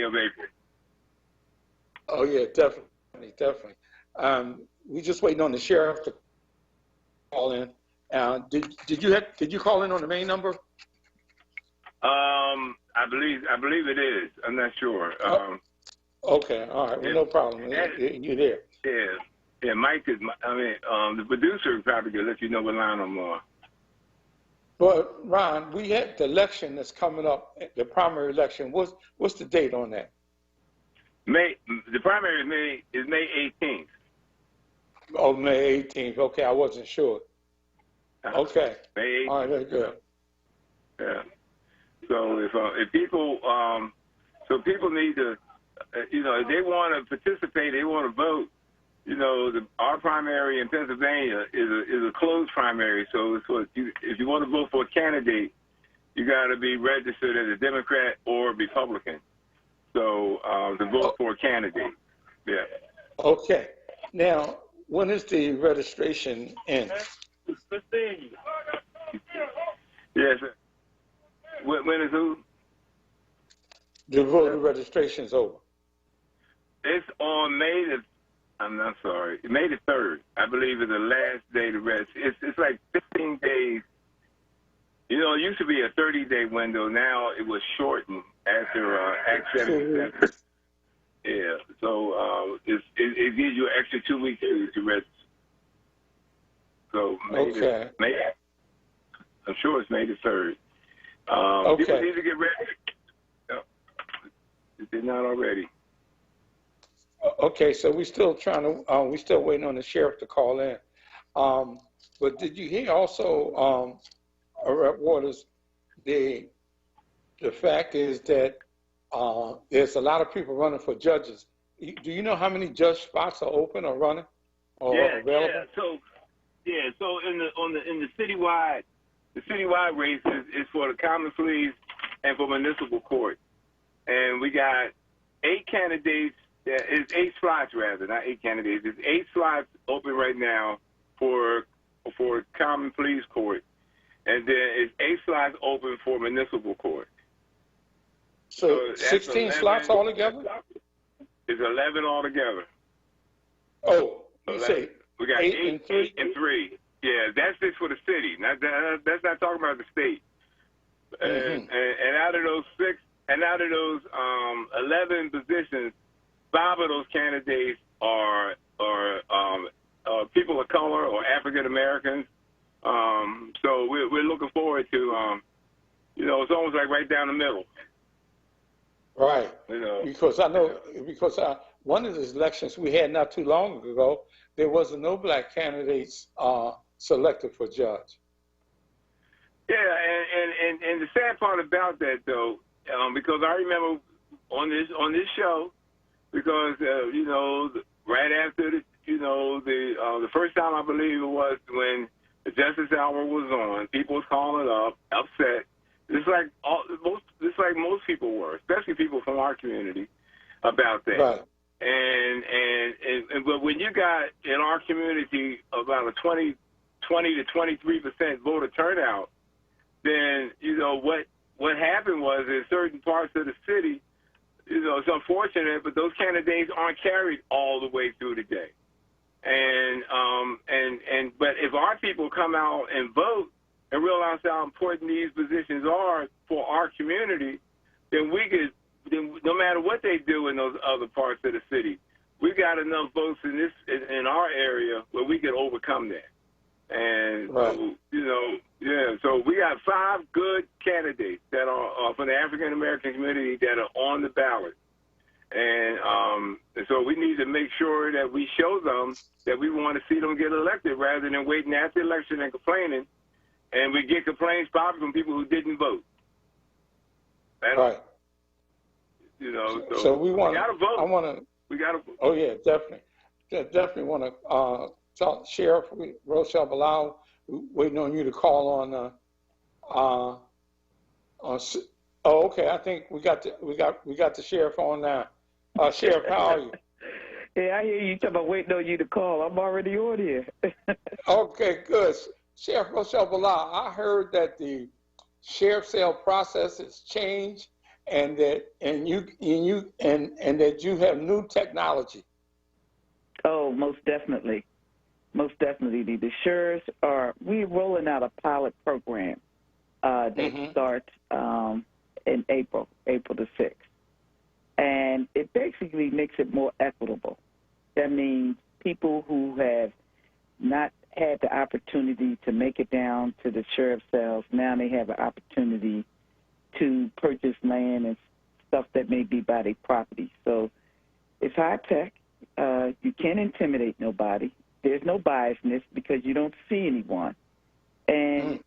day of April. Oh yeah, definitely, definitely. We just waiting on the sheriff to call in. Did you call in on the main number? I believe it is. I'm not sure. Okay, all right. Well, no problem. You're there. Yeah, yeah. Mike is. The producer probably could let you know what line I'm on. But Ron, we had the election that's coming up, the primary election. What's the date on that? The primary is May 18th. Oh, May 18th. Okay, I wasn't sure. Okay. May 18th. All right, very good. Yeah. So if people, so people need to, if they want to participate, they want to vote. Our primary in Pennsylvania is a closed primary. So if you want to vote for a candidate, you got to be registered as a Democrat or Republican. So to vote for a candidate. Yeah. Okay. Now, when is the registration end? Yes. When is who? The voter registration's over. It's on May the 3rd. I believe is the last day to register. It's like 15 days. It used to be a 30-day window. Now it was shortened after Act 77. Yeah. So it gives you an extra 2 weeks to register. So I'm sure it's May the 3rd. Okay. People need to get ready. If they're not already. Okay, so we're still we're still waiting on the sheriff to call in. But did you hear also, Rep. Waters, the fact is that there's a lot of people running for judges. Do you know how many judge spots are open or running or available? Yeah. So in the citywide races is for the common pleas and for municipal court, and we got 8 candidates. It's 8 slots rather, not 8 candidates. There's 8 slots open right now for common pleas court, and then it's 8 slots open for municipal court. So 16 slots altogether? It's 11 altogether. Oh, you say we got 8 and 3? 8 and 3. Yeah, that's just for the city. That's not talking about the state. Mm-hmm. And out of those 11 positions, 5 of those candidates are people of color or African Americans. So we're looking forward to, it's almost like right down the middle. Right. Because I know, one of the elections we had not too long ago, there was no black candidates selected for judge. Yeah, and the sad part about that though, because I remember on this show, because right after the first time I believe it was when the Justice Hour was on, people was calling up upset, just like most people were, especially people from our community, about that. Right. But when you got in our community about a 20 to 23% voter turnout, then what happened was in certain parts of the city, it's unfortunate, but those candidates aren't carried all the way through the day. But if our people come out and vote and realize how important these positions are for our community, then no matter what they do in those other parts of the city, we got enough votes in our area where we can overcome that. And right. So we got 5 good candidates that are from the African American community that are on the ballot. And so we need to make sure that we show them that we want to see them get elected rather than waiting after the election and complaining. And we get complaints probably from people who didn't vote. Right. So we want to vote. We got to vote. Oh, yeah, definitely. Definitely want to talk to Sheriff Rochelle Bilal. Waiting on you to call on okay. I think we got the sheriff on now. Sheriff, how are you? Yeah, I hear you talking about waiting on you to call. I'm already on here. Okay, good. Sheriff Rochelle Bilal, I heard that the sheriff sale process has changed and that and that you have new technology. Oh, most definitely. Most definitely. The sheriffs we're rolling out a pilot program that starts in April the 6th. And it basically makes it more equitable. That means people who have not had the opportunity to make it down to the sheriff's cells, now they have an opportunity to purchase land and stuff that may be by their property. So it's high tech. You can't intimidate nobody. There's no biasness because you don't see anyone. And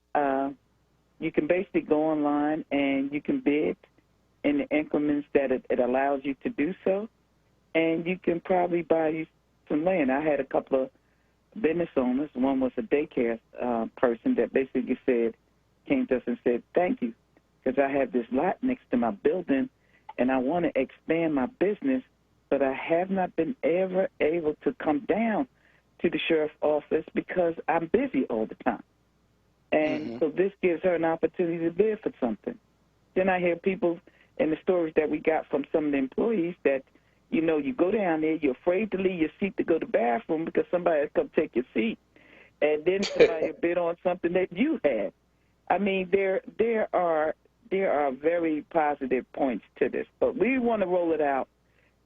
you can basically go online and you can bid in the increments that it allows you to do so, and you can probably buy you some land. I had a couple of business owners. One was a daycare person that basically came to us and said, thank you, because I have this lot next to my building, and I want to expand my business, but I have not been ever able to come down to the sheriff's office because I'm busy all the time. And so this gives her an opportunity to bid for something. Then I hear people in the stories that we got from some of the employees that, you know, you go down there, you're afraid to leave your seat to go to the bathroom because somebody has come take your seat, and then somebody bid on something that you had. I mean, there are very positive points to this, but we want to roll it out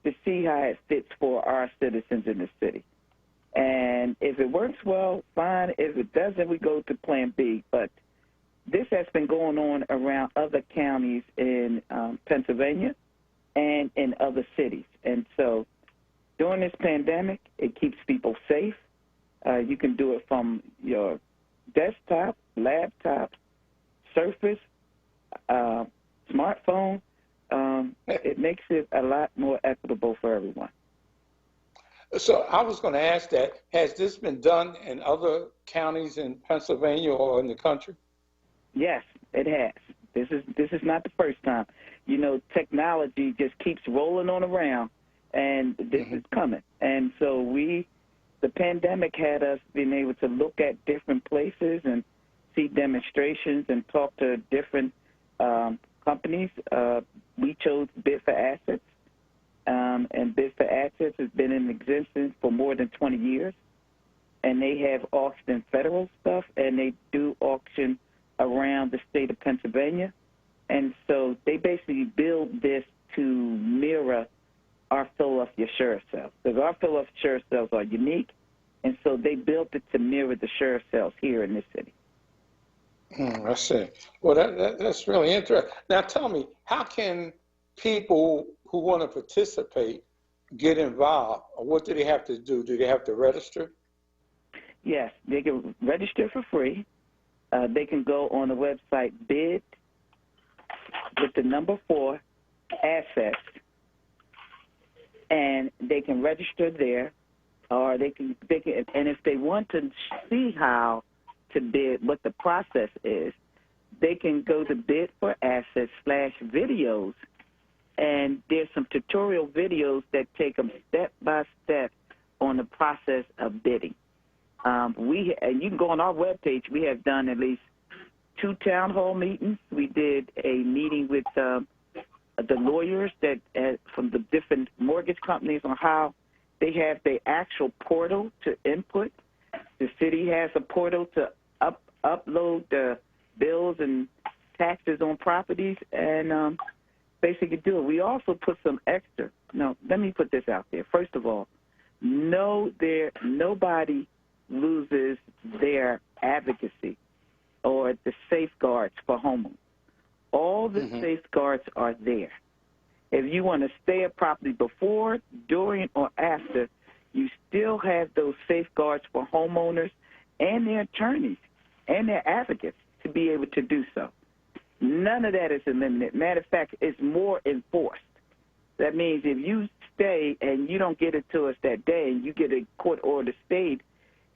to see how it fits for our citizens in the city. And if it works well, fine. If it doesn't, we go to Plan B. But this has been going on around other counties in Pennsylvania and in other cities. And so during this pandemic, it keeps people safe. You can do it from your desktop, laptop, Surface, smartphone. It makes it a lot more equitable for everyone. So I was going to ask that, has this been done in other counties in Pennsylvania or in the country? Yes, it has. This is not the first time. You know, technology just keeps rolling on around, and this is coming. And so the pandemic had us being able to look at different places and see demonstrations and talk to different companies. We chose Bid for Assets, and Bid for Assets has been in existence for more than 20 years. And they have auctioned federal stuff, and they do auction around the state of Pennsylvania. And so they basically build this to mirror our Philadelphia sheriff cells, because our Philadelphia sheriff cells are unique, and so they built it to mirror the sheriff cells here in this city. I see. Well, that's really interesting. Now, tell me, how can people who want to participate get involved? Or what do they have to do? Do they have to register? Yes, they can register for free. They can go on the website bid with the number 4 assets, and they can register there, or they can, and if they want to see how to bid, what the process is, they can go to Bid for Assets /videos, and there's some tutorial videos that take them step by step on the process of bidding. And you can go on our webpage. We have done at least 2 town hall meetings. We did a meeting with the lawyers from the different mortgage companies on how they have their actual portal to input. The city has a portal to upload the bills and taxes on properties and basically do it. We also put some extra. No, let me put this out there. First of all, nobody loses their advocacy or the safeguards for homeowners. All the safeguards are there. If you want to stay at property before, during, or after, you still have those safeguards for homeowners and their attorneys and their advocates to be able to do so. None of that is eliminated. Matter of fact, it's more enforced. That means if you stay and you don't get it to us that day and you get a court order stayed,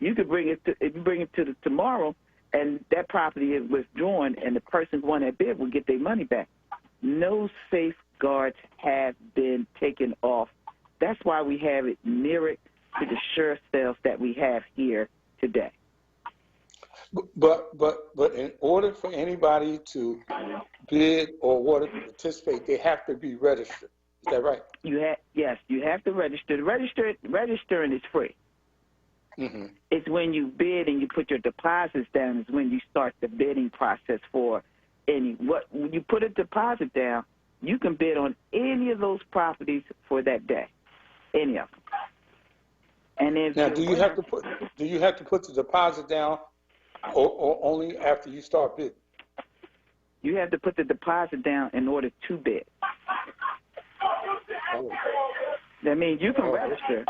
you could bring it to tomorrow, and that property is withdrawn, and the person who won that bid will get their money back. No safeguards have been taken off. That's why we have it mirrored to the sheriff cells that we have here today. But in order for anybody to bid or order to participate, they have to be registered. Is that right? Yes, you have to register. Registering is free. Mm-hmm. It's when you bid and you put your deposits down is when you start the bidding process for when you put a deposit down, you can bid on any of those properties for that day, any of them. And if now, do you have to put the deposit down, or only after you start bidding? You have to put the deposit down in order to bid. Oh. That means you can register,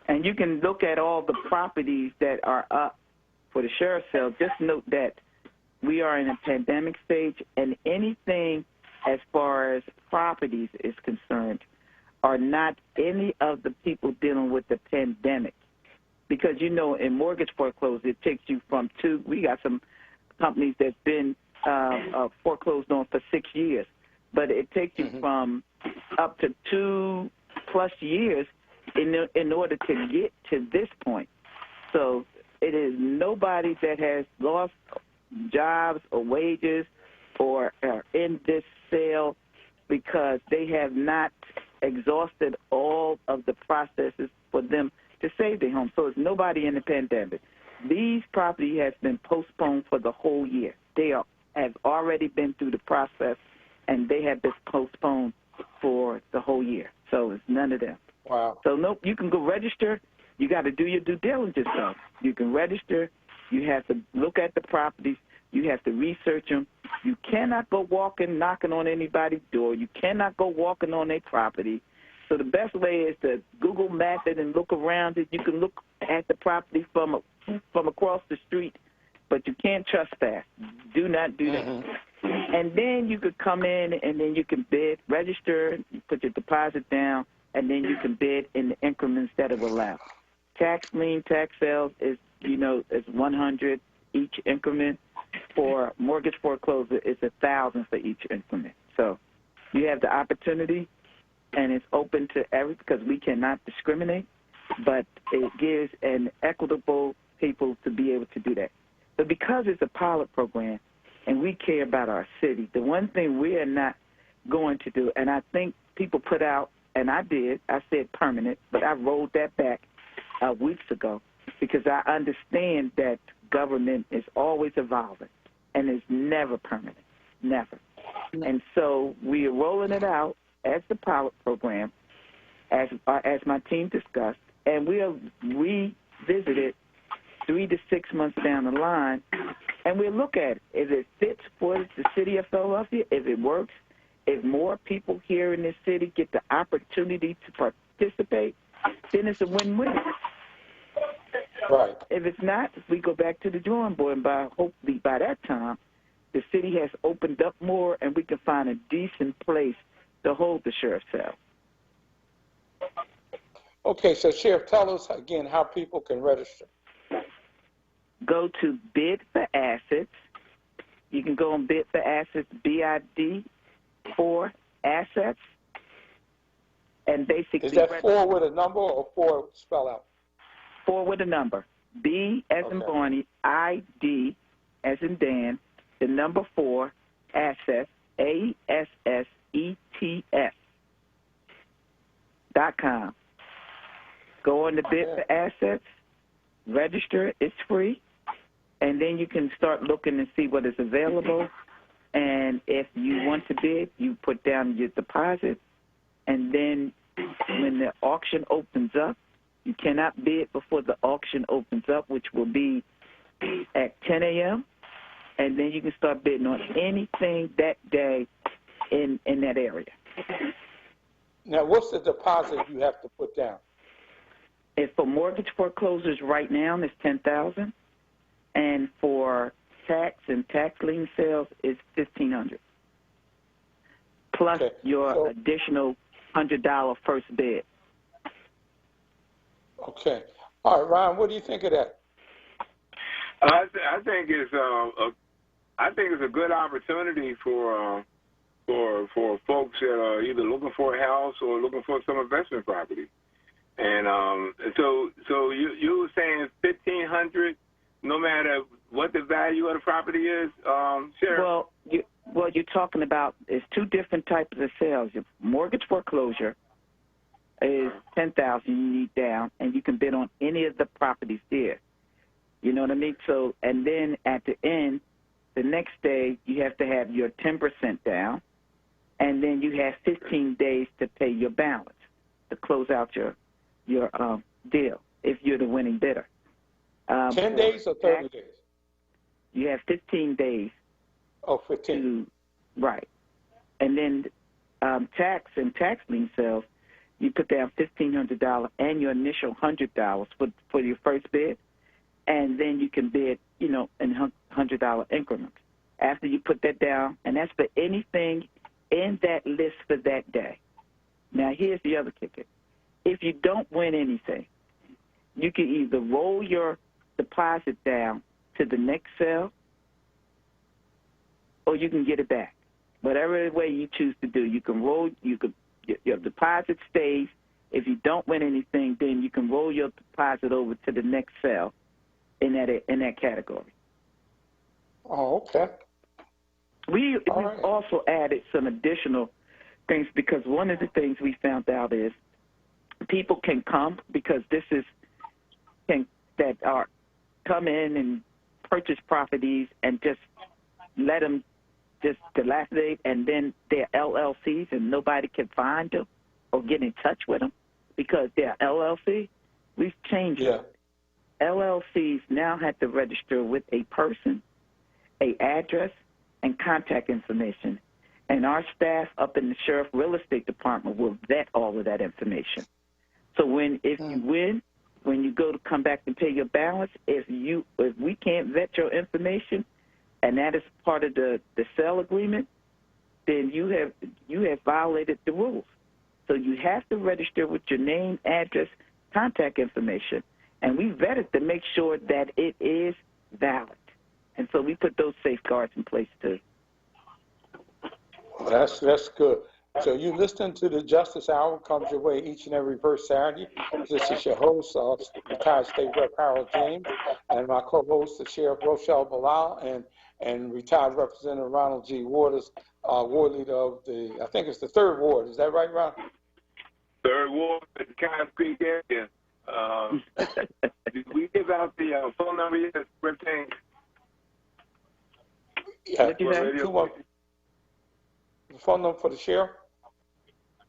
and you can look at all the properties that are up for the sheriff's sale. Just note that we are in a pandemic stage, and anything as far as properties is concerned are not any of the people dealing with the pandemic. Because, you know, in mortgage foreclosure, it takes you from we got some companies that's been foreclosed on for 6 years, but it takes you from up to 2+ years in order to get to this point. So it is nobody that has lost jobs or wages or are in this sale because they have not exhausted all of the processes for them to save their home. So it's nobody in the pandemic. These property has been postponed for the whole year. They have already been through the process, and they have been postponed for the whole year. So it's none of them. Wow. So nope, you can go register. You got to do your due diligence, though. You can register. You have to look at the properties. You have to research them. You cannot go walking, knocking on anybody's door. You cannot go walking on their property. So the best way is to Google map it and look around it. You can look at the property from across the street, but you can't trespass. Do not do that. And then you could come in and then you can bid, register, you put your deposit down, and then you can bid in the increments that are allowed. Tax lien, tax sales is 100 each increment. For mortgage foreclosure, it's 1,000 for each increment. So you have the opportunity, and it's open to because we cannot discriminate, but it gives an equitable people to be able to do that. But because it's a pilot program and we care about our city, the one thing we are not going to do, and I think people put out, and I said permanent, but I rolled that back weeks ago because I understand that government is always evolving and is never permanent, never. And so we are rolling it out as the pilot program, as my team discussed, and we'll revisit it 3 to 6 months down the line, and we'll look at it. If it fits for the city of Philadelphia, if it works, if more people here in this city get the opportunity to participate, then it's a win-win. Right. If it's not, we go back to the drawing board, and hopefully by that time, the city has opened up more, and we can find a decent place to hold the sheriff's sale. Okay, so Sheriff, tell us again how people can register. Go to Bid for Assets. You can go on Bid for Assets, BID for Assets, and basically. Is that 4 with a number or 4 spell out? 4 with a number. B as in Barney, ID as in Dan, the number 4, Assets, ASSETS.com. Go on the Bid for Assets, register, it's free, and then you can start looking and see what is available. And if you want to bid, you put down your deposit, and then when the auction opens up, you cannot bid before the auction opens up, which will be at 10 a.m., and then you can start bidding on anything that day in that area. Now, what's the deposit you have to put down? If for mortgage foreclosures right now, it's $10,000, and for tax and tax lien sales, it's $1,500, plus your additional $100 first bid. Okay. All right, Ryan, what do you think of that? I think it's a good opportunity for folks that are either looking for a house or looking for some investment property. And so you were saying $1,500, no matter what the value of the property is, Sheriff? Well, you're talking about, it's two different types of sales. Your mortgage foreclosure is $10,000 you need down, and you can bid on any of the properties there. You know what I mean? So, and then at the end, the next day, you have to have your 10% down, and then you have 15 days to pay your balance to close out your deal if you're the winning bidder. 10 days or 30 days? You have 15 days. Oh, 15. Right. And then tax and tax lien sales, you put down $1,500 and your initial $100 for your first bid, and then you can bid, in $100 increments. After you put that down, and that's for anything in that list for that day. Now, here's the other kicker. If you don't win anything, you can either roll your deposit down to the next sale, or you can get it back. Whatever way you choose to do, you can roll. Your deposit stays. If you don't win anything, then you can roll your deposit over to the next sale in that category. Oh, okay. We've also added some additional things, because one of the things we found out is people can come, because come in and purchase properties and just let them just dilapidate, and then they're LLCs and nobody can find them or get in touch with them because they're LLC. We've changed it. LLCs now have to register with a person, a address, and contact information. And our staff up in the Sheriff Real Estate Department will vet all of that information. So if you win, when you go to come back and pay your balance, if we can't vet your information, and that is part of the sale agreement, then you have violated the rules. So you have to register with your name, address, contact information, and we vet it to make sure that it is valid. And so we put those safeguards in place too. That's good. So you listen to the Justice Hour, comes your way each and every first Saturday. This is your host, retired State Rep Harold James, and my co-host, the Sheriff Rochelle Bilal, and retired Representative Ronald G. Waters, ward leader of I think it's the 3rd Ward. Is that right, Ron? 3rd Ward, the Cotton Creek area. Did we give out the phone number yet, Rep. James? Yeah, the phone number for the sheriff?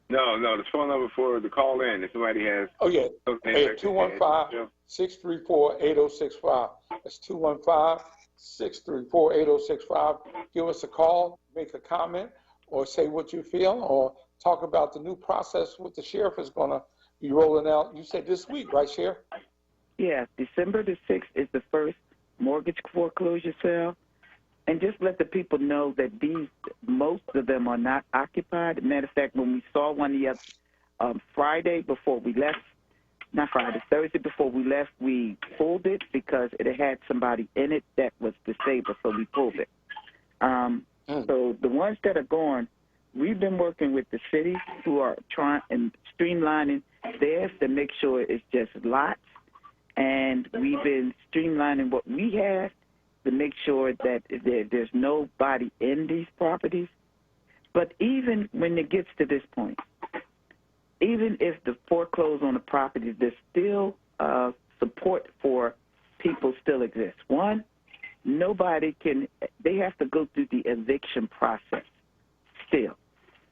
No, the phone number for the call in if somebody has. Oh, yeah. 215-634-8065. That's 215-634-8065. Give us a call, make a comment, or say what you feel, or talk about the new process what the sheriff is going to be rolling out. You said this week, right, Sheriff? Yeah, December the 6th is the first mortgage foreclosure sale. And just let the people know that most of them are not occupied. Matter of fact, when we saw one the other Thursday before we left, we pulled it because it had somebody in it that was disabled, so we pulled it. So the ones that are gone, we've been working with the cities who are trying and streamlining theirs to make sure it's just lots, and we've been streamlining what we have to make sure that there's nobody in these properties. But even when it gets to this point, even if the foreclose on the property, there's still support for people still exists. One, they have to go through the eviction process still.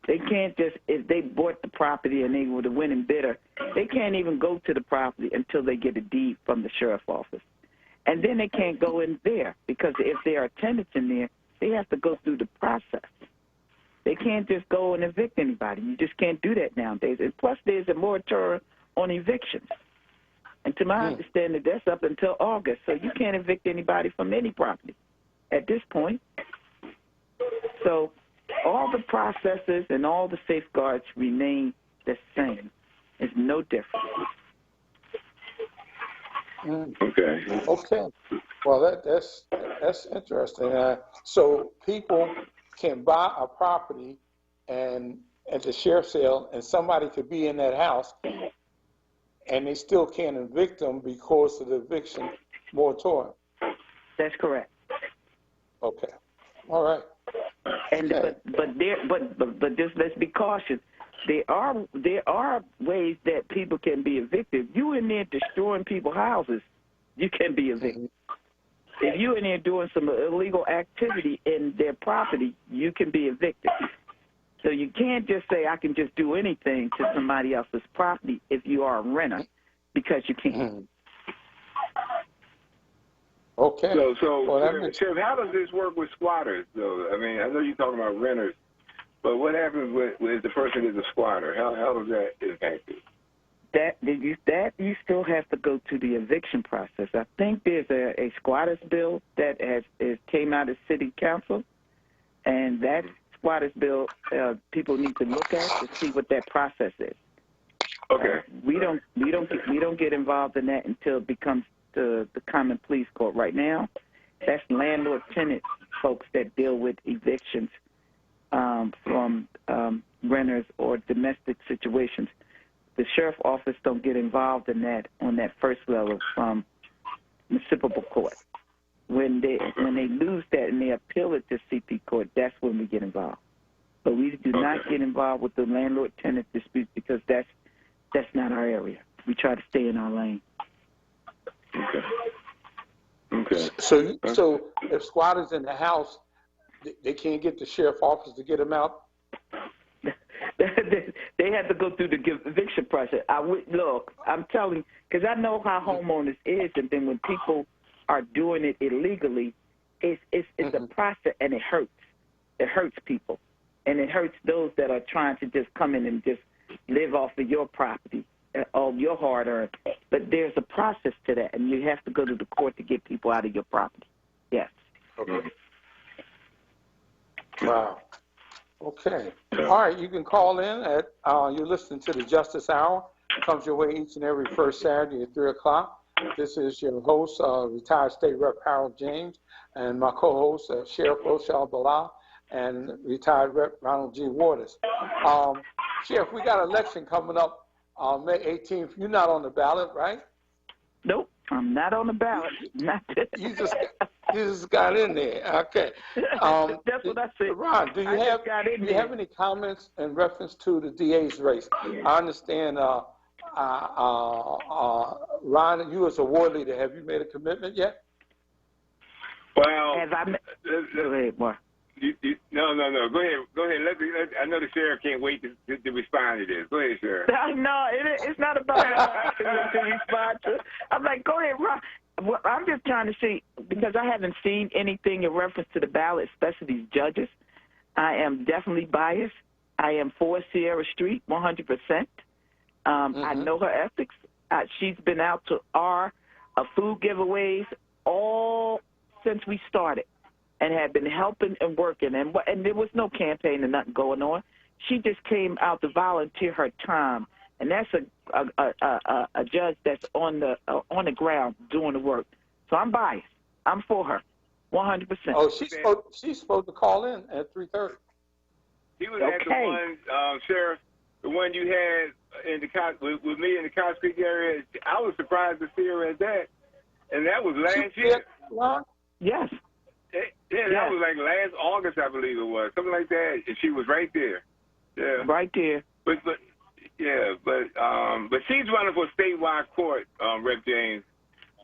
They can't just, if they bought the property and they were the winning bidder, they can't even go to the property until they get a deed from the sheriff's office. And then they can't go in there because if there are tenants in there, they have to go through the process. They can't just go and evict anybody. You just can't do that nowadays. And plus, there's a moratorium on evictions. And to my understanding, that's up until August. So you can't evict anybody from any property at this point. So all the processes and all the safeguards remain the same. It's no different. Okay. Well, that's interesting. So people can buy a property and at the sheriff's sale, and somebody could be in that house, and they still can't evict them because of the eviction moratorium. That's correct. Okay. All right. And Okay. but just let's be cautious. There are ways that people can be evicted. If you in there destroying people's houses, you can be evicted. If you in there doing some illegal activity in their property, you can be evicted. So you can't just say I can just do anything to somebody else's property if you are a renter, because you can't. Okay. So Well, Sheriff, how does this work with squatters, though? I mean, I know you're talking about renters, but what happens with the person is a squatter? How does that impact it? That you still have to go to the eviction process. I think there's a squatters bill that came out of city council, and that squatters bill people need to look at to see what that process is. Okay. We don't get involved in that until it becomes the common pleas court. Right now, that's landlord tenant folks that deal with evictions from renters or domestic situations. The sheriff office don't get involved in that on that first level from municipal court. When they lose that and they appeal it to CP court, that's when we get involved. But we do not get involved with the landlord-tenant disputes because that's not our area. We try to stay in our lane. Okay. so if squatters in the house, they can't get the sheriff office to get them out. They have to go through the eviction process. I'm telling, because I know how homeowners is, and then when people are doing it illegally, it's a process, and it hurts. It hurts people, and it hurts those that are trying to just come in and just live off of your property, of your hard-earned. But there's a process to that, and you have to go to the court to get people out of your property. Yes. Okay. Wow. Okay. All right. You can call in at, you're listening to the Justice Hour. It comes your way each and every first Saturday at 3 o'clock. This is your host, retired State Rep Harold James, and my co-host, Sheriff Rochelle Bilal, and retired Rep Ronald G. Waters. Sheriff, we got an election coming up May 18th. You're not on the ballot, right? Nope, I'm not on the ballot. You just got in there. Okay. That's what I said. Ron, do you have any comments in reference to the DA's race? I understand, Ron, you as a ward leader, have you made a commitment yet? Well, go ahead, Mark. No. Go ahead. I know the sheriff can't wait to respond to this. Go ahead, Sheriff. No, it's not about to respond to. I'm like, go ahead, Ron. Well, I'm just trying to see, because I haven't seen anything in reference to the ballot, especially these judges. I am definitely biased. I am for Sierra Street 100%. I know her ethics. She's been out to our food giveaways all since we started, and have been helping and working, and there was no campaign and nothing going on. She just came out to volunteer her time, and that's a judge that's on the ground doing the work. So I'm biased. I'm for her, 100%. Oh, she's supposed to call in at 3:30. He was at the one, Sheriff, the one you had in with me in the Cox Creek area. I was surprised to see her at that, and that was last year. Yes. Yeah, that was like last August, I believe it was, something like that. And she was right there. Yeah, right there. But she's running for statewide court, Rep James.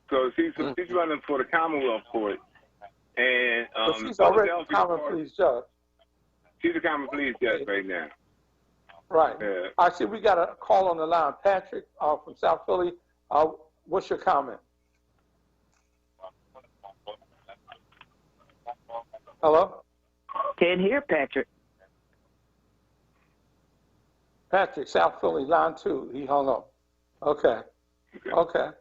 So she's running for the Commonwealth Court, and she's already a common pleas judge. She's a common pleas judge right now. Right. Yeah. I see we got a call on the line, Patrick from South Philly. What's your comment? Hello? Can't hear Patrick. Patrick, South Philly, line 2. He hung up. Okay. All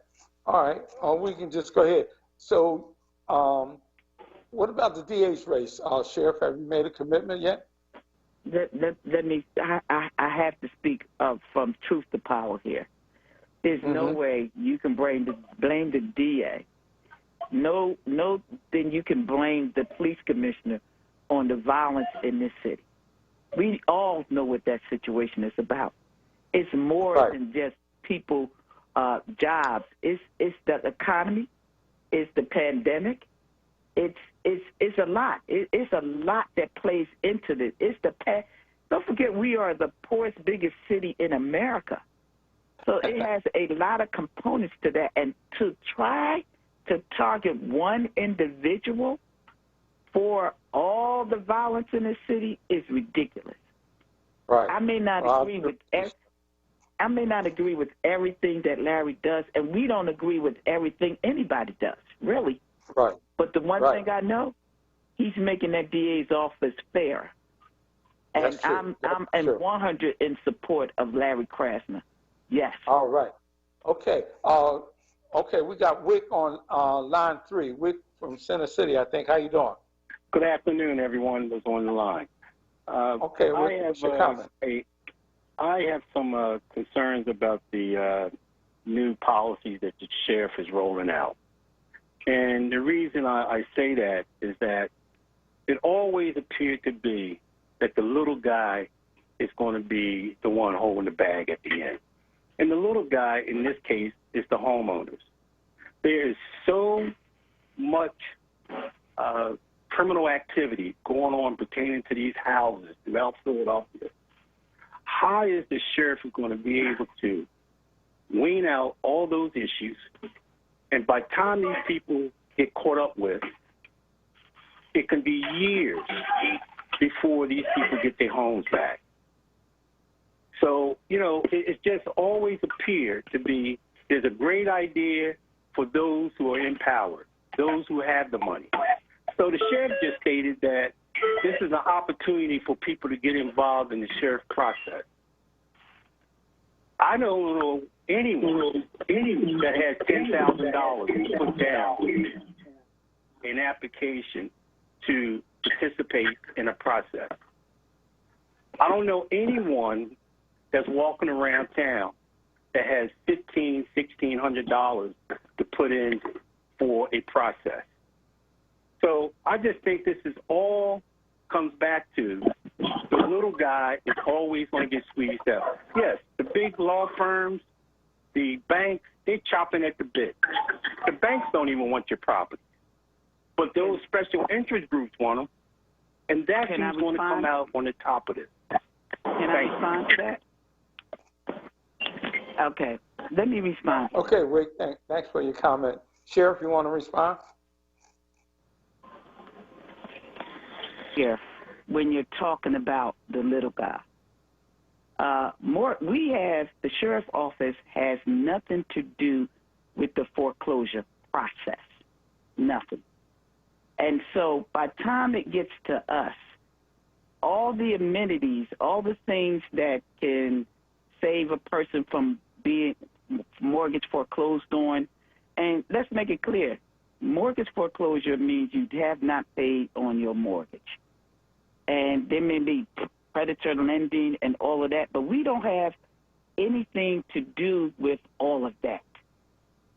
right. We can just go ahead. So, what about the DA's race? Sheriff, have you made a commitment yet? Let me. I have to speak from truth to power here. There's no way you can blame the DA. No, then you can blame the police commissioner on the violence in this city. We all know what that situation is about. It's more than just people, jobs. It's the economy. It's the pandemic. it's a lot. It's a lot that plays into this. Don't forget, we are the poorest, biggest city in America. So it has a lot of components to that. And to try to target one individual for all the violence in the city is ridiculous. Right. I may not agree with everything that Larry does, and we don't agree with everything anybody does, really. Right. But the one thing I know, he's making that DA's office fair. And I'm 100 in support of Larry Krasner. Yes. All right. Okay. Okay, we got Wick on line 3. Wick from Center City, I think. How you doing? Good afternoon, everyone that's on the line. Okay, what's your comment? I have some concerns about the new policies that the sheriff is rolling out. And the reason I say that is that it always appeared to be that the little guy is going to be the one holding the bag at the end. And the little guy, in this case, is the homeowners. There is so much criminal activity going on pertaining to these houses throughout Philadelphia. How is the sheriff going to be able to wean out all those issues? And by the time these people get caught up with, it can be years before these people get their homes back. So, it's just always appeared to be there's a great idea for those who are in power, those who have the money. So the sheriff just stated that this is an opportunity for people to get involved in the sheriff process. I don't know anyone that has $10,000 to put down an application to participate in a process. I don't know anyone that's walking around town that has $1,500, $1,600 to put in for a process. So I just think this is all comes back to the little guy is always going to get squeezed out. Yes, the big law firms, the banks, they're chopping at the bit. The banks don't even want your property. But those special interest groups want them, and that's who's going to come out on the top of this. Can I respond to that? Okay, let me respond. Okay, Rick, thanks for your comment. Sheriff, you want to respond? Sheriff, when you're talking about the little guy, the sheriff's office has nothing to do with the foreclosure process, nothing. And so by the time it gets to us, all the amenities, all the things that can save a person from being mortgage foreclosed on, and let's make it clear, mortgage foreclosure means you have not paid on your mortgage. And there may be predatory lending and all of that, but we don't have anything to do with all of that.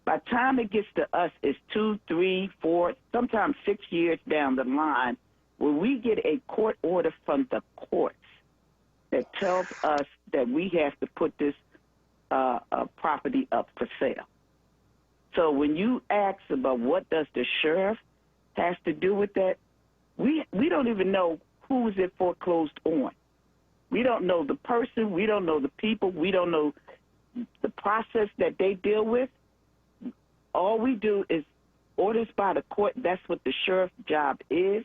By the time it gets to us, it's 2, 3, 4, sometimes 6 years down the line where we get a court order from the courts that tells us that we have to put this property up for sale. So when you ask about what does the sheriff has to do with that, we don't even know who is it foreclosed on. We don't know the person. We don't know the people. We don't know the process that they deal with. All we do is orders by the court. That's what the sheriff's job is.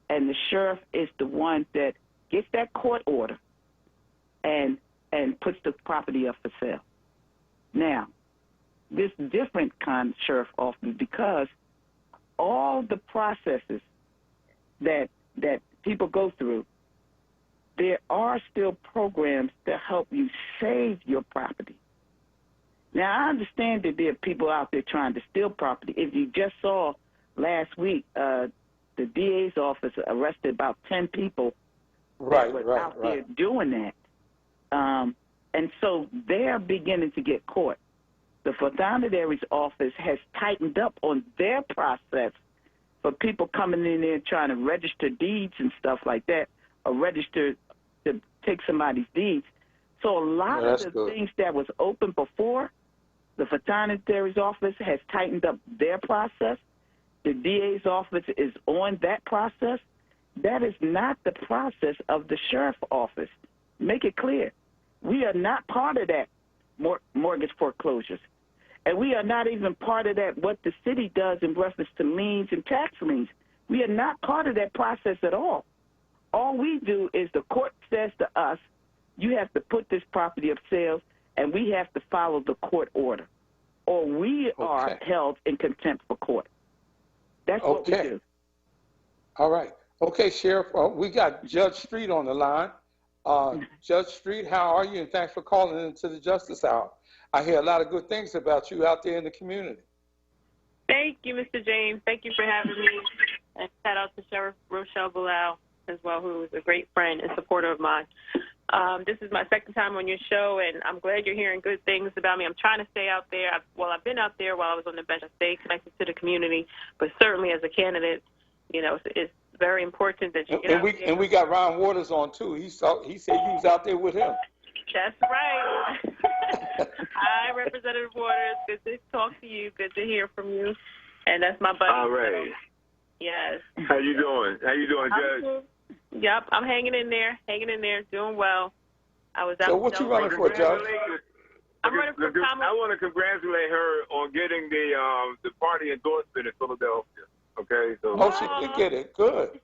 And the sheriff is the one that gets that court order and puts the property up for sale. Now, this different kind of sheriff office because all the processes that people go through, there are still programs to help you save your property. Now, I understand that there are people out there trying to steal property. If you just saw last week, the DA's office arrested about 10 people that were out there doing that. And so they're beginning to get caught. The Fontanary's office has tightened up on their process for people coming in there trying to register deeds and stuff like that, or register to take somebody's deeds. So a lot of the things that was open before, the Fontanary's office has tightened up their process. the DA's office is on that process. That is not the process of the sheriff's office. Make it clear. We are not part of that mortgage foreclosures. And we are not even part of that, what the city does in reference to liens and tax liens. We are not part of that process at all. All we do is the court says to us, you have to put this property up sales, and we have to follow the court order, or we are held in contempt for court. That's what we do. All right. Okay, Sheriff, we got Judge Street on the line. Judge Street, how are you? And thanks for calling into the Justice Hour. I hear a lot of good things about you out there in the community. Thank you, Mr. James. Thank you for having me. And shout out to Sheriff Rochelle Bilal as well, who is a great friend and supporter of mine. This is my second time on your show, and I'm glad you're hearing good things about me. I'm trying to stay out there. I've been out there while I was on the bench. I stay connected to the community, but certainly as a candidate, you know, it's very important that you get out there. And we got Ron Waters on, too. He said you was out there with him. That's right. Hi, Representative Waters. Good to talk to you. Good to hear from you. And that's my buddy. All right. Yes. How you doing? How you doing, Judge? Yep, I'm hanging in there, doing well. I was out. So what you running for, Judge? I'm running for Commonwealth. I want to congratulate her on getting the party endorsement in Philadelphia. Okay. So. Oh, she did get it. Good.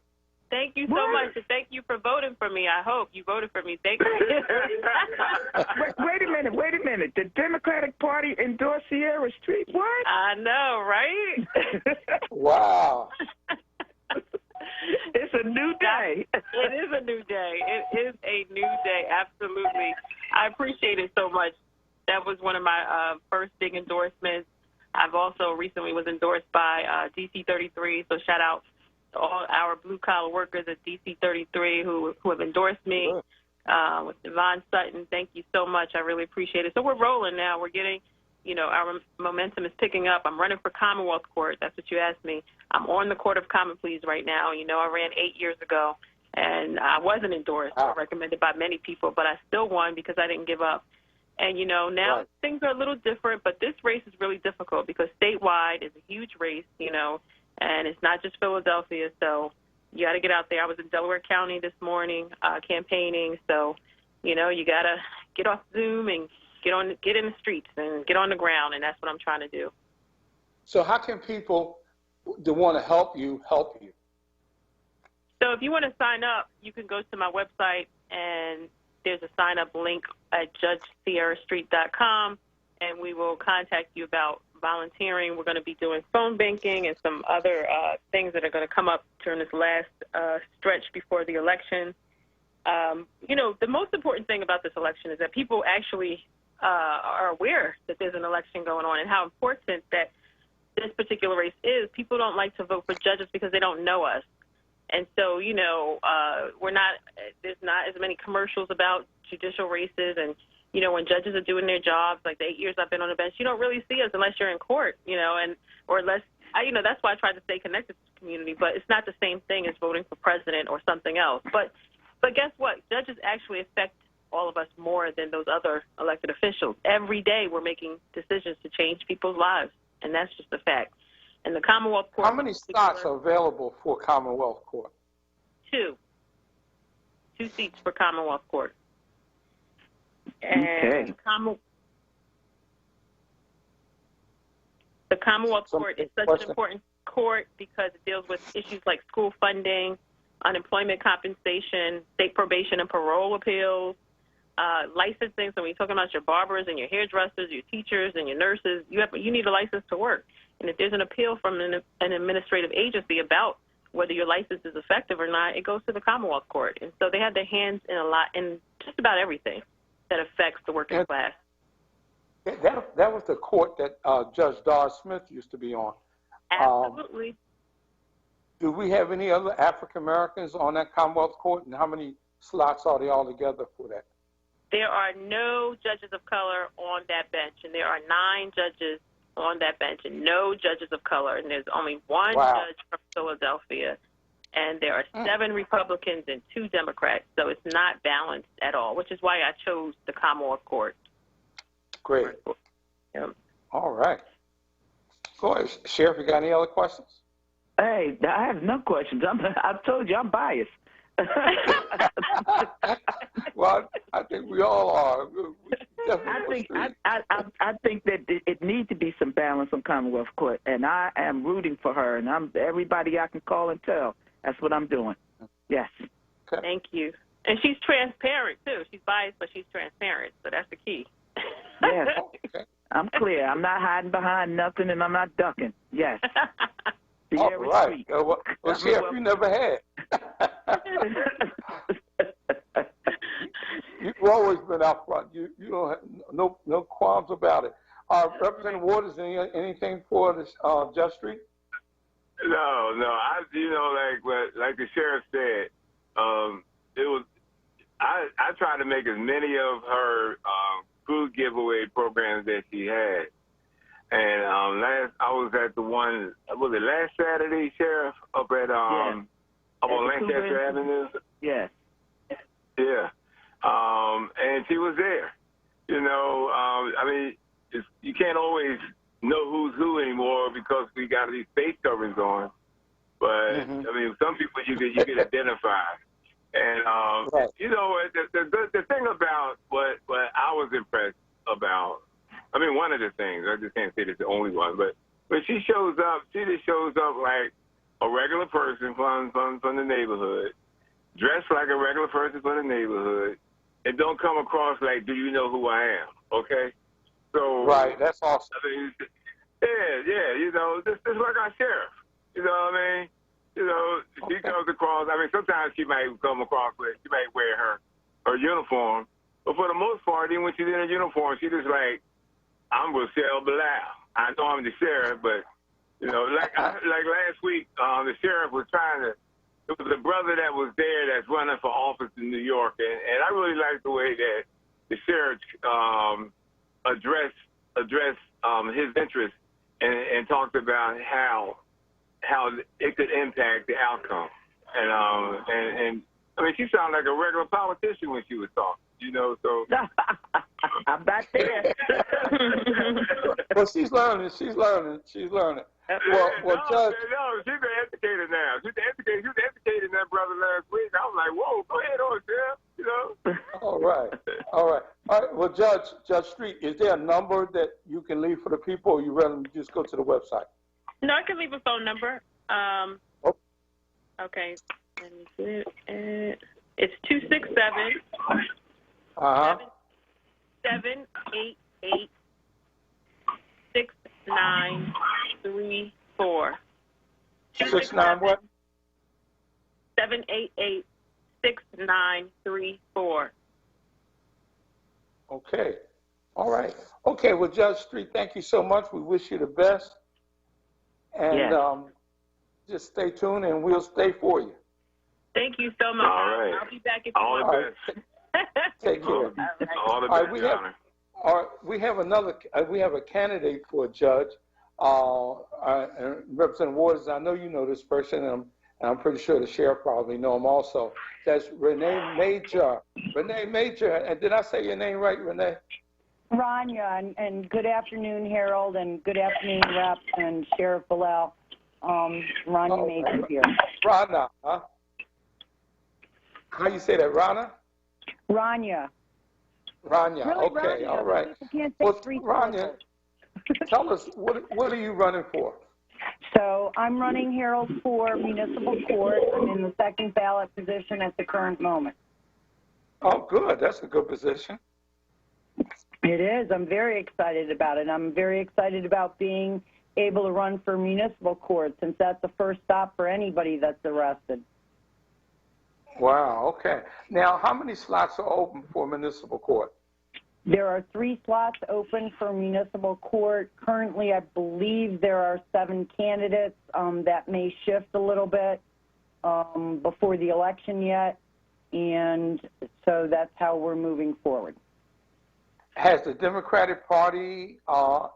Thank you so much, and thank you for voting for me. I hope you voted for me. Thank you. Wait a minute. The Democratic Party endorsed Sierra Street? What? I know, right? Wow. It's a new day. It is a new day. It is a new day, absolutely. I appreciate it so much. That was one of my first big endorsements. I've also recently was endorsed by DC 33, so shout out to all our blue-collar workers at DC 33 who have endorsed me. With Yvonne Sutton, thank you so much. I really appreciate it. So we're rolling now. We're getting, you know, our momentum is picking up. I'm running for Commonwealth Court. That's what you asked me. I'm on the Court of Common Pleas right now. You know, I ran 8 years ago, and I wasn't endorsed or recommended by many people, but I still won because I didn't give up. And, you know, now things are a little different, but this race is really difficult because statewide is a huge race, you know, and it's not just Philadelphia. So you got to get out there. I was in Delaware County this morning campaigning. So, you know, you got to get off Zoom and get in the streets and get on the ground, and that's what I'm trying to do. So how can people that want to help you help you? So if you want to sign up, you can go to my website, and there's a sign-up link at judgesierrastreet.com, and we will contact you about volunteering. We're going to be doing phone banking and some other things that are going to come up during this last stretch before the election. You know, the most important thing about this election is that people actually are aware that there's an election going on and how important that this particular race is. People don't like to vote for judges because they don't know us. And so, you know, there's not as many commercials about judicial races. And, you know, when judges are doing their jobs, like the 8 years I've been on the bench, you don't really see us unless you're in court, you know, or unless, you know, that's why I try to stay connected to the community. But it's not the same thing as voting for president or something else. But guess what? Judges actually affect all of us more than those other elected officials. Every day we're making decisions to change people's lives, and that's just a fact. And the Commonwealth Court... How many slots are available for Commonwealth Court? 2. 2 seats for Commonwealth Court. And okay. The Commonwealth Court is such an important court because it deals with issues like school funding, unemployment compensation, state probation and parole appeals, licensing. So when you're talking about your barbers and your hairdressers, your teachers and your nurses, you need a license to work. And if there's an appeal from an administrative agency about whether your license is effective or not, it goes to the Commonwealth Court. And so they have their hands in just about everything that affects the working class. That was the court that Judge Dar Smith used to be on. Absolutely. Do we have any other African Americans on that Commonwealth Court, and how many slots are they all together for that? There are no judges of color on that bench, and there are 9 judges on that bench, and no judges of color, and there's only one judge from Philadelphia, and there are 7 Republicans and 2 Democrats, so it's not balanced at all, which is why I chose the Commonwealth Court. Great. Yep. All right. Go ahead, Sheriff, you got any other questions? Hey, I have no questions. I've told you I'm biased. Well, I think we all are. I think that it needs to be some balance on Commonwealth Court, and I am rooting for her, and I'm everybody I can call and tell. That's what I'm doing. Yes. Okay. Thank you. And she's transparent too. She's biased, but she's transparent, so that's the key. Yes. Okay. I'm clear. I'm not hiding behind nothing, and I'm not ducking. Yes. All right. Well, Sheriff, you never had. You've always been out front. You don't have no qualms about it. Representative Waters, anything for this Judge Street? No. I like the sheriff said, it was. I tried to make as many of her food giveaway programs that she had. And I was at the one, was it last Saturday, Sheriff, up at up on Lancaster Avenue? Yes. Yeah. And she was there. You know, I mean, you can't always know who's who anymore because we got these face coverings on. But I mean, some people you can identify. And right. you know, the thing about what I was impressed about. I mean, one of the things, I just can't say it's the only one, but when she shows up, she just shows up like a regular person from the neighborhood, dressed like a regular person from the neighborhood, and don't come across like, do you know who I am? Okay? So right, that's awesome. I mean, yeah, you know, this is like our sheriff. You know what I mean? You know, she comes across, I mean, sometimes she might come across with, she might wear her uniform, but for the most part, even when she's in a uniform, she just like, I'm Rochelle Bilal. I know I'm the sheriff, but, you know, like last week, the sheriff was trying to, it was a brother that was there that's running for office in New York, and I really like the way that the sheriff addressed his interests and talked about how it could impact the outcome. And I mean, she sounded like a regular politician when she was talking, you know, so. I'm back there. Well, she's learning. Well, Judge. No, she's an educator now. She was educating that brother last week. I was like, whoa, go ahead on, Sheriff, you know. All right. Well, Judge Street, is there a number that you can leave for the people, or you rather just go to the website? No, I can leave a phone number. Okay. Let me see it. It's 267 788 6934. 69 what? 788 6934. Okay. All right. Okay. Well, Judge Street, thank you so much. We wish you the best. And just stay tuned, and we'll stay for you. Thank you so much. All right. I'll be back if you all want. the best. Take care. All the best, we have a candidate for a judge. Representative Waters, I know you know this person, and I'm pretty sure the sheriff probably know him also. That's Renee Major. Renee Major, and did I say your name right, Renee? Rania, and good afternoon, Harold, and good afternoon, Rep and Sheriff Bilal. Rania Major here. Rana, huh? How you say that, Rana? Rania. Rania, Really, okay, Rania. all right. I can't say Well, three Rania, tell us, what are you running for? So I'm running, Harold, for municipal court. I'm in the second ballot position at the current moment. Oh, good. That's a good position. It is. I'm very excited about it. I'm very excited about being able to run for municipal court, since that's the first stop for anybody that's arrested. Wow, okay. Now, how many slots are open for municipal court? There are 3 slots open for municipal court. Currently, I believe there are 7 candidates. That may shift a little bit before the election yet, and so that's how we're moving forward. Has the Democratic Party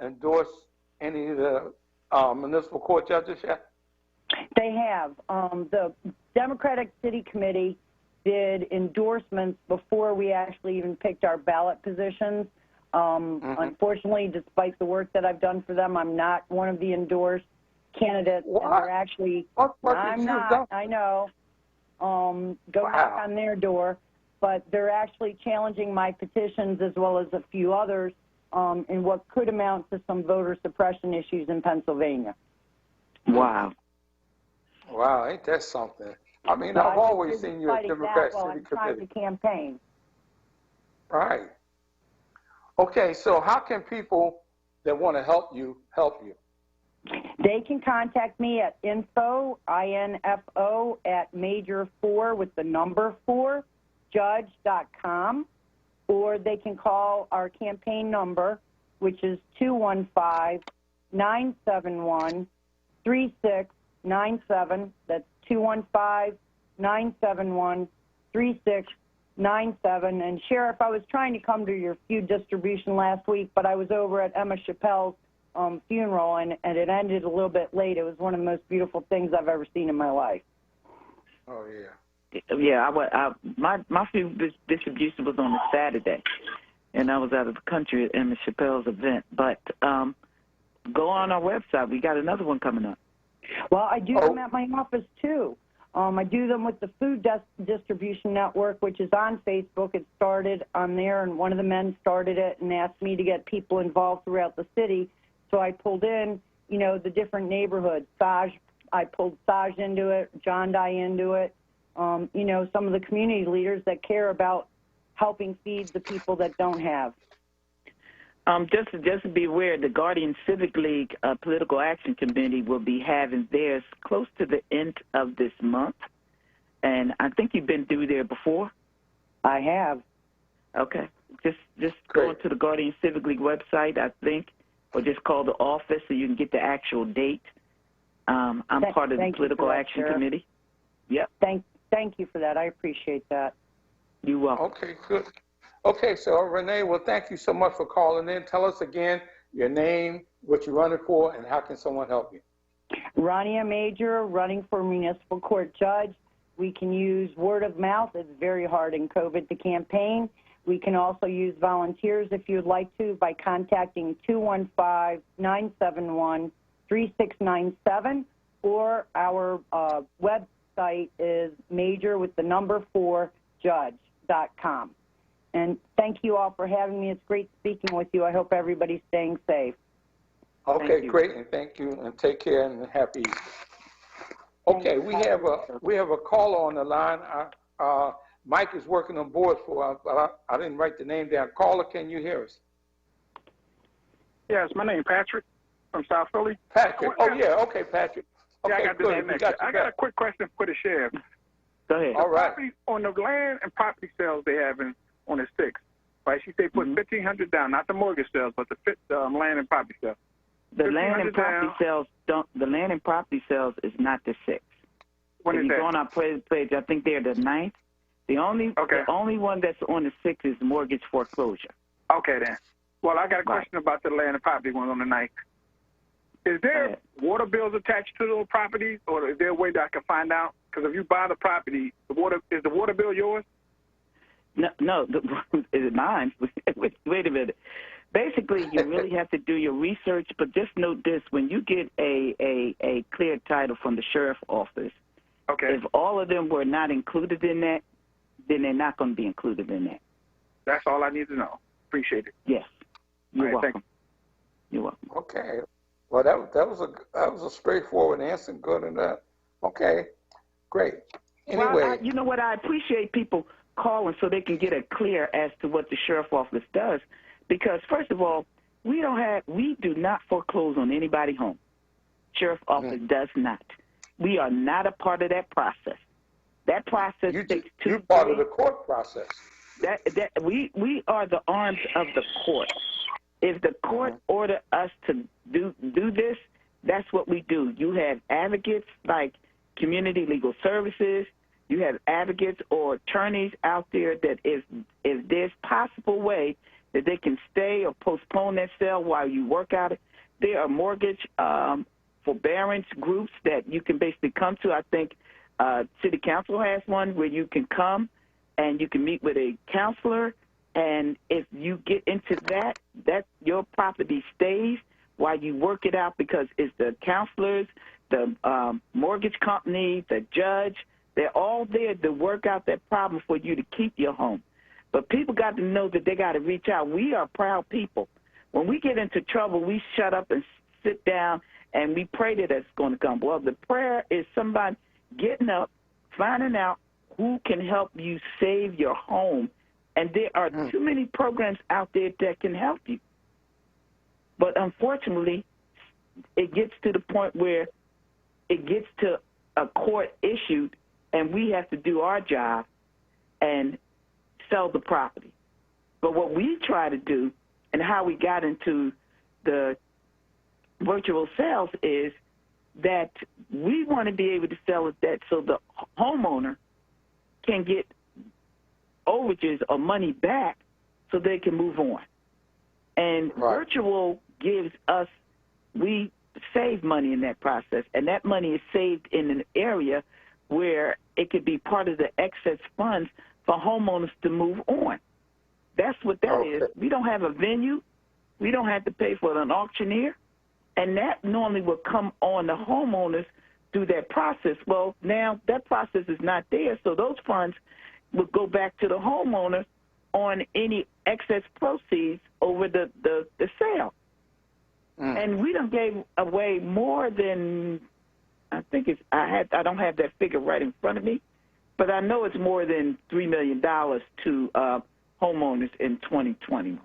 endorsed any of the municipal court judges yet? They have. The Democratic City Committee did endorsements before we actually even picked our ballot positions. Unfortunately, despite the work that I've done for them, I'm not one of the endorsed. candidates, What? and they're actually, I'm not, I know, go knock on their door, but they're actually challenging my petitions as well as a few others in what could amount to some voter suppression issues in Pennsylvania. Wow. Wow, ain't that something? I mean, Well, I've always seen you as Democrat while City I'm trying Committee. to campaign. Right. Okay, so how can people that want to help you help you? They can contact me at info, I-N-F-O, at major4 with the number 4, judge.com, or they can call our campaign number, which is 215-971-3697. That's 215-971-3697. And Sheriff, I was trying to come to your feud distribution last week, but I was over at Emma Chappelle's funeral, and it ended a little bit late. It was one of the most beautiful things I've ever seen in my life. Oh, yeah. Yeah, my food distribution was on a Saturday, and I was out of the country at Emma Chappelle's event. But go on our website. We got another one coming up. Well, I do them at my office, too. I do them with the Food Distribution Network, which is on Facebook. It started on there, and one of the men started it and asked me to get people involved throughout the city. So I pulled in, you know, the different neighborhoods. I pulled Saj into it, John Dye into it, you know, some of the community leaders that care about helping feed the people that don't have. Just to be aware, the Guardian Civic League Political Action Committee will be having theirs close to the end of this month. And I think you've been through there before. I have. Okay. Just go to the Guardian Civic League website, I think, or just call the office so you can get the actual date. I'm part of the Political Action Committee. Yep. Thank you for that. I appreciate that. You're welcome. Okay, good. Okay, so Renee, well, thank you so much for calling in. Tell us again your name, what you're running for, and how can someone help you? Rania Major, running for municipal court judge. We can use word of mouth. It's very hard in COVID to campaign. We can also use volunteers if you'd like to by contacting 215-971-3697, or our website is major with the number 4 judge.com. And thank you all for having me. It's great speaking with you. I hope everybody's staying safe. Okay, great, and thank you, and take care, and happy Easter. Okay, we have a caller on the line. Mike is working on board for us, but I didn't write the name down. Caller, can you hear us? Yes, my name is Patrick from South Philly. Patrick. Oh, yeah. Okay, Patrick. Okay, yeah, I got the name next. I got a quick question for the sheriff. Go ahead. All right. On the land and property sales they have on the 6th, right? She said put $1,500 down, not the mortgage sales, but the land and property sales. The land and property sales don't. The land and property sales is not the 6th. When if is you that? go on our page, I think they're the 9th. The only one that's on the 6th is mortgage foreclosure. Okay, then. Well, I got a question about the land and property one on the 9th. Is there water bills attached to those properties, or is there a way that I can find out? Because if you buy the property, is the water bill yours? No, is it mine? Wait a minute. Basically, you really have to do your research, but just note this: when you get a clear title from the sheriff's office, if all of them were not included in that, then they're not going to be included in that. That's all I need to know. Appreciate it. Yes, you're welcome. Thank you. You're welcome. Okay. Well, that was a straightforward answer. Good enough. Okay. Great. Anyway, well, you know what? I appreciate people calling so they can get a clear as to what the sheriff's office does. Because first of all, we do not foreclose on anybody's home. Sheriff's office does not. We are not a part of that process. That process takes 2 days. You're part of the court process. We are the arms of the court. If the court order us to do this, that's what we do. You have advocates like Community Legal Services. You have advocates or attorneys out there that if there's possible way that they can stay or postpone that sale while you work out it. There are mortgage forbearance groups that you can basically come to. I think City Council has one where you can come and you can meet with a counselor, and if you get into that your property stays while you work it out, because it's the counselors, the mortgage company, the judge, they're all there to work out that problem for you to keep your home. But people got to know that they got to reach out. We are proud people. When we get into trouble, we shut up and sit down and we pray that it's going to come. Well, the prayer is somebody getting up, finding out who can help you save your home. And there are too many programs out there that can help you. But unfortunately, it gets to the point where it gets to a court issued, and we have to do our job and sell the property. But what we try to do, and how we got into the virtual sales, is that we want to be able to sell it that so the homeowner can get overages or money back so they can move on. And virtual gives us, we save money in that process, and that money is saved in an area where it could be part of the excess funds for homeowners to move on. That's what that is. We don't have a venue. We don't have to pay for an auctioneer. And that normally will come on the homeowners through that process. Well, now that process is not there, so those funds will go back to the homeowner on any excess proceeds over the sale. And we done gave away more than, I think it's, I don't have that figure right in front of me, but I know it's more than $3 million to homeowners in 2021.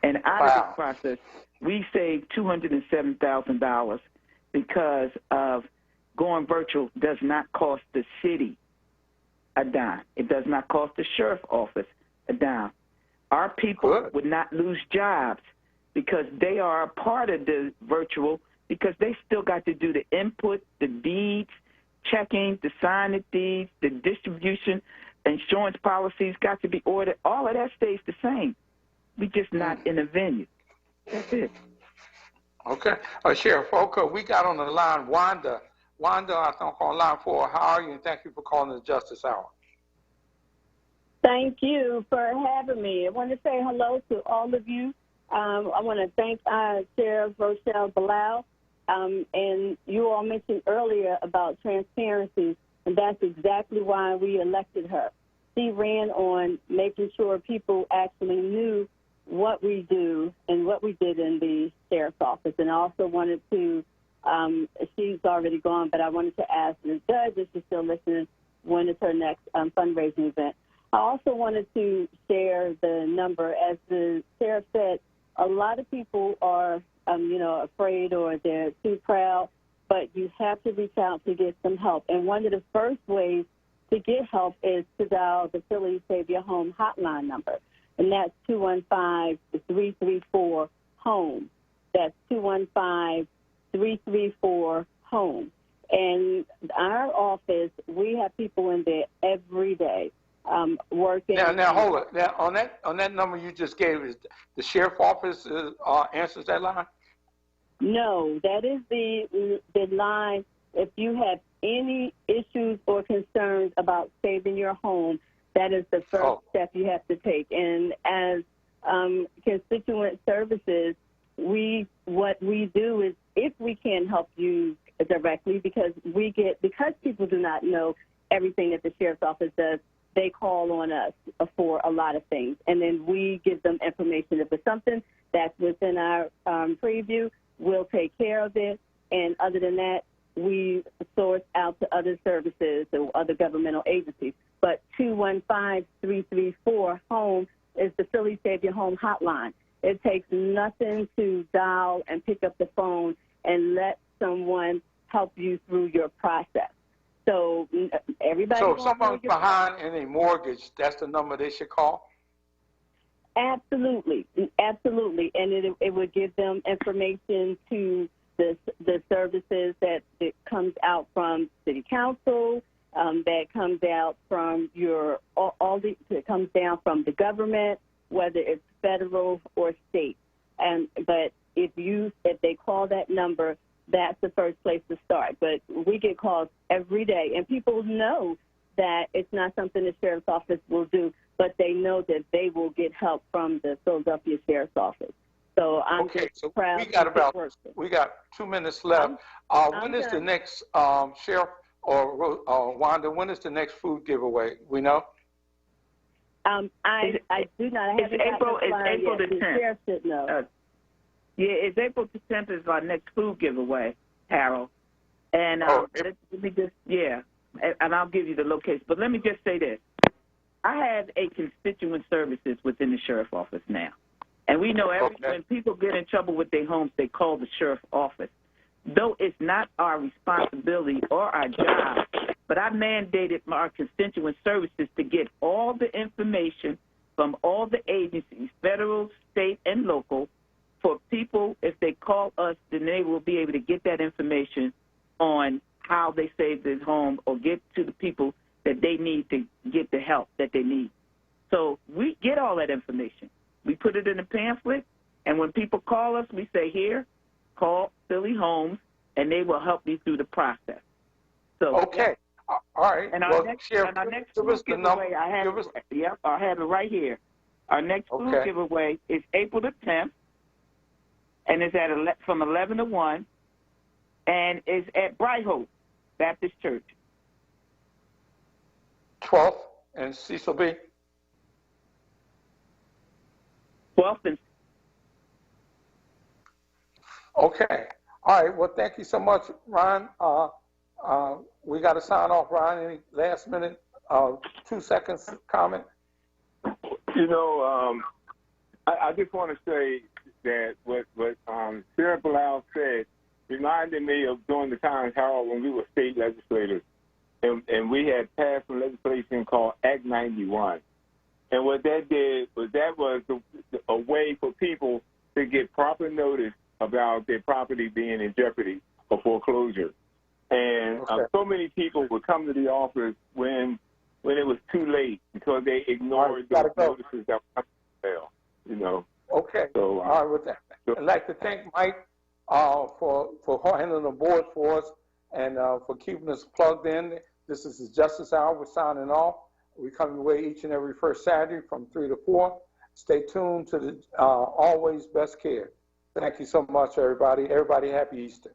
And out of this process, we saved $207,000 because of going virtual does not cost the city a dime. It does not cost the sheriff's office a dime. Our people would not lose jobs because they are a part of the virtual, because they still got to do the input, the deeds, checking, the sign of deeds, the distribution, insurance policies got to be ordered. All of that stays the same. We just not in a venue. That's it. Okay. Sheriff Oka, we got on the line Wanda. Wanda, I think on line 4. How are you? And thank you for calling the Justice Hour. Thank you for having me. I want to say hello to all of you. I want to thank Sheriff Rochelle Bilal. And you all mentioned earlier about transparency, and that's exactly why we elected her. She ran on making sure people actually knew what we do and what we did in the sheriff's office. And I also wanted to, she's already gone, but I wanted to ask the judge, if she's still listening, when is her next fundraising event. I also wanted to share the number. As the sheriff said, a lot of people are, afraid or they're too proud, but you have to reach out to get some help. And one of the first ways to get help is to dial the Philly Save Your Home hotline number, and that's 215-334-HOME. That's 215-334-HOME. And our office, we have people in there every day. Working. Now hold it. Now on that number you just gave, is the sheriff office answers that line? No, that is the line. If you have any issues or concerns about saving your home, that is the first step you have to take. And as constituent services, what we do is, if we can help you directly, because people do not know everything that the sheriff's office does, they call on us for a lot of things, and then we give them information. If it's something that's within our preview, we'll take care of it. And other than that, we source out to other services or other governmental agencies. But 215-334-HOME is the Philly Save Your Home hotline. It takes nothing to dial and pick up the phone and let someone help you through your process. So everybody. So if someone's behind in a mortgage, that's the number they should call? Absolutely, absolutely, and it would give them information to the services that comes out from City Council, that comes out from it comes down from the government, whether it's federal or state. But if they call that number, that's the first place to start. But we get calls every day, and people know that it's not something the sheriff's office will do, but they know that they will get help from the Philadelphia Sheriff's Office. So I'm okay, just so proud we got 2 minutes left. When is the next Sheriff or Wanda? When is the next food giveaway? We know. I do not have it's April. It's April the 10th. The sheriff should know. It's April the 10th is our next food giveaway, Harold. And let me just and I'll give you the location. But let me just say this: I have a constituent services within the sheriff's office now. And we know when people get in trouble with their homes, they call the sheriff's office. Though it's not our responsibility or our job, but I mandated our constituent services to get all the information from all the agencies, federal, state, and local, for people, if they call us, then they will be able to get that information on how they save their home or get to the people that they need to get the help that they need. So we get all that information. We put it in a pamphlet, and when people call us, we say, here, call Philly Homes, and they will help you through the process. So, okay. All right. And our next food giveaway, I have it right here. Our next food giveaway is April the 10th, and it's from 11 to 1, and it's at Bright Hope Baptist Church. 12th and Cecil B. 12th and. Okay. All right. Well, thank you so much, Ron. We got to sign off, Ron. Any last minute, 2 seconds comment? You know, I just want to say that what Sheriff Bilal said reminded me of during the times, Harold, when we were state legislators, and we had passed some legislation called Act 91. And what that did was a way for people to get proper notice about their property being in jeopardy or foreclosure. And so many people would come to the office when it was too late because they ignored those notices that were coming, you know. Okay. So, all right, with that, I'd like to thank Mike for handling the board for us and for keeping us plugged in. This is the Justice Hour. We're signing off. We come your way each and every first Saturday from 3 to 4. Stay tuned to the Always Best Care. Thank you so much, everybody. Everybody, happy Easter.